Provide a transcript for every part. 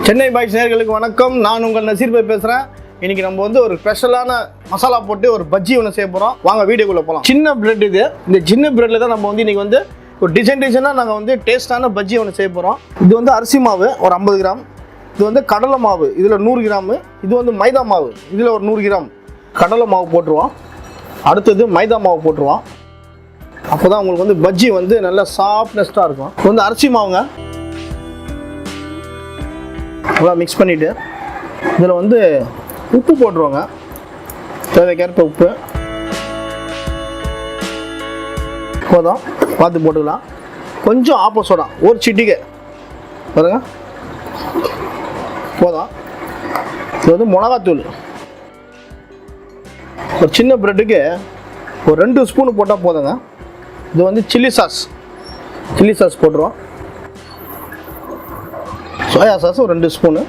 Chennai boys நேயர்களுக்கு வணக்கம். நான் உங்கள் நசீர் பாய் பேசுகிறேன். இன்றைக்கி நம்ம வந்து ஒரு ஸ்பெஷலான மசாலா போட்டு ஒரு பஜ்ஜி ஒன்று செய்ய போகிறோம். வாங்க வீடியோக்குள்ளே போகலாம். சின்ன பிரெட் இது. இந்த சின்ன பிரெட்டில் தான் நம்ம வந்து இன்றைக்கி வந்து ஒரு டிசைனாக நாங்கள் வந்து டேஸ்ட்டான பஜ்ஜி ஒன்று செய்ய போகிறோம். இது வந்து அரிசி மாவு ஒரு 50 கிராம், இது வந்து கடலை மாவு இதில் 100 கிராமு, இது வந்து மைதா மாவு இதில் ஒரு 100 கிராம் கடலை மாவு போட்டுருவோம். அடுத்தது மைதா மாவு போட்டுருவோம். அப்போ தான் உங்களுக்கு வந்து பஜ்ஜி வந்து நல்லா சாஃப்ட்னஸ்ட்டாக இருக்கும். இது வந்து அரிசி மாவுங்க. நல்லா மிக்ஸ் பண்ணிவிட்டு இதில் வந்து உப்பு போட்டுருவாங்க, தேவைக்கேற்ப உப்பு போதும், பார்த்து போட்டுக்கலாம். கொஞ்சம் ஆப்ப சோடா ஒரு சிட்டிகை பாருங்க போதும். இது வந்து மிளகாத்தூள் ஒரு சின்ன ப்ரெட்டுக்கு ஒரு 2 ஸ்பூனு போட்டால் போதுங்க. இது வந்து சில்லி சாஸ் போட்டுருவோம். சோயா சாஸ் ஒரு 2 ஸ்பூனு,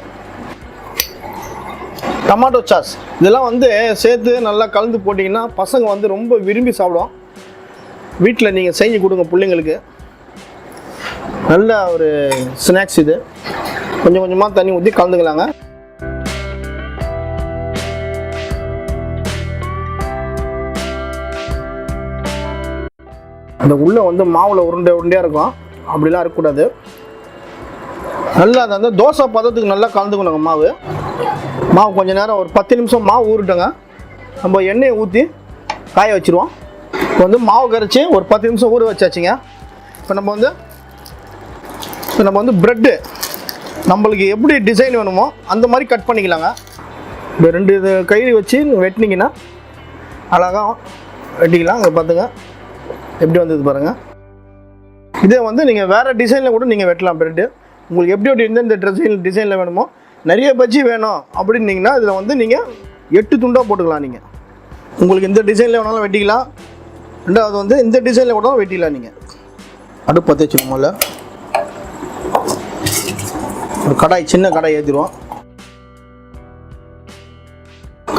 டொமாட்டோ சாஸ் இதெல்லாம் வந்து சேர்த்து நல்லா கலந்து போட்டிங்கன்னா பசங்க வந்து ரொம்ப விரும்பி சாப்பிடுவோம். வீட்டில் நீங்கள் செஞ்சு கொடுங்க பிள்ளைங்களுக்கு. நல்ல ஒரு ஸ்நாக்ஸ் இது. கொஞ்சம் கொஞ்சமாக தண்ணி ஊற்றி கலந்துக்கலாங்க. அந்த உள்ளே வந்து மாவில் உருண்டையாக இருக்கும், அப்படிலாம் இருக்கக்கூடாது. நல்லா அது வந்து தோசை பதத்துக்கு நல்லா கலந்துக்கணுங்க. மாவு கொஞ்சம் நேரம் ஒரு 10 நிமிஷம் மாவு ஊறிட்டோங்க. நம்ம எண்ணெயை ஊற்றி காய வச்சுருவோம். இப்போ வந்து மாவு கரைச்சி ஒரு 10 நிமிஷம் ஊற வச்சாச்சுங்க. இப்போ நம்ம வந்து ப்ரெட்டு நம்மளுக்கு எப்படி டிசைன் வேணுமோ அந்த மாதிரி கட் பண்ணிக்கலாங்க. இப்போ 2 கயிறு வச்சு வெட்டினீங்கன்னா அழகாக வெட்டிக்கலாம். அங்கே பார்த்துங்க எப்படி வந்தது பாருங்கள். இதே வந்து நீங்கள் வேறு டிசைனில் கூட நீங்கள் வெட்டலாம். ப்ரெட்டு உங்களுக்கு எப்படி இந்த டிசைனில் வேணுமோ, நிறைய பஜ்ஜி வேணும் அப்படின்னீங்கன்னா இதில் வந்து நீங்கள் 8 துண்டாக போட்டுக்கலாம். நீங்கள் உங்களுக்கு இந்த டிசைனில் வேணாலும் வெட்டிக்கலாம். ரெண்டாவது வந்து இந்த டிசைனில் கூட வெட்டிக்கலாம். நீங்கள் அடுப்பு பற்ற வச்சுக்கோங்கள, ஒரு கடாய், சின்ன கடாய் ஏற்றிடுவோம்.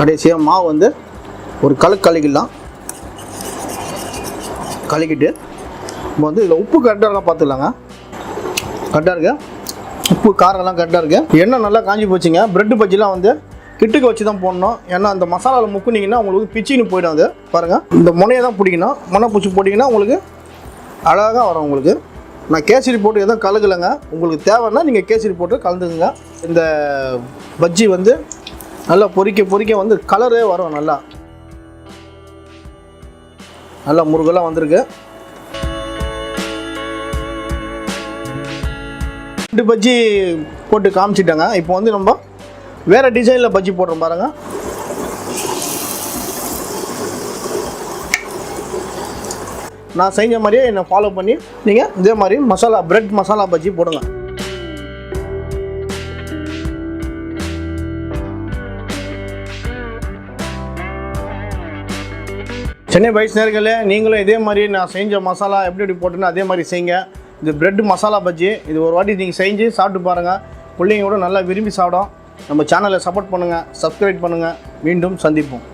கடைசியாக மாவு வந்து ஒரு கலக்கிக்கலாம். கலக்கிட்டு நம்ம வந்து இதில் உப்பு கரெக்டாக பார்த்துக்கலாங்க. கரெக்டாக இருக்கு, உப்பு காரெல்லாம் கரெக்டாக இருக்குது. எண்ணெய் நல்லா காஞ்சி போச்சுங்க. ப்ரெட்டு பஜ்ஜிலாம் வந்து கிட்டுக்கு வச்சு தான் போடணும். ஏன்னா அந்த மசாலாவில் முக்குனிங்கன்னா உங்களுக்கு பிச்சின்னு போய்டும். அது பாருங்கள், இந்த முனையை தான் பிடிக்கணும். முனை பிடிச்சி போட்டிங்கன்னா உங்களுக்கு அழகாக வரும். உங்களுக்கு நான் கேசரி போட்டு எதுவும் கலக்கலைங்க. உங்களுக்கு தேவைன்னா நீங்கள் கேசரி போட்டு கலந்துக்குங்க. இந்த பஜ்ஜி வந்து நல்லா பொரிக்க வந்து கலரே வரும். நல்லா முருகெல்லாம் வந்திருக்கு. 2 பஜ்ஜி போட்டு காமிச்சிட்டாங்க. இப்போ வந்து நம்ம வேறு டிசைனில் பஜ்ஜி போடுறோம் பாருங்கள். நான் செஞ்ச மாதிரியே என்னை ஃபாலோ பண்ணி நீங்கள் இதே மாதிரி ப்ரெட் மசாலா பஜ்ஜி போடுங்க. சென்னை பாய்ஸ் நேயர்களே, நீங்களும் இதே மாதிரி நான் செஞ்ச மசாலா எப்படி போட்டுன்னு அதே மாதிரி செய்யுங்க. இது ப்ரெட் மசாலா பஜ்ஜி. இது ஒரு வாட்டி நீங்கள் செஞ்சு சாப்பிட்டு பாருங்கள். பிள்ளைங்க கூட நல்லா விரும்பி சாப்பிடும். நம்ம சேனலை சப்போர்ட் பண்ணுங்கள், சப்ஸ்கிரைப் பண்ணுங்கள். மீண்டும் சந்திப்போம்.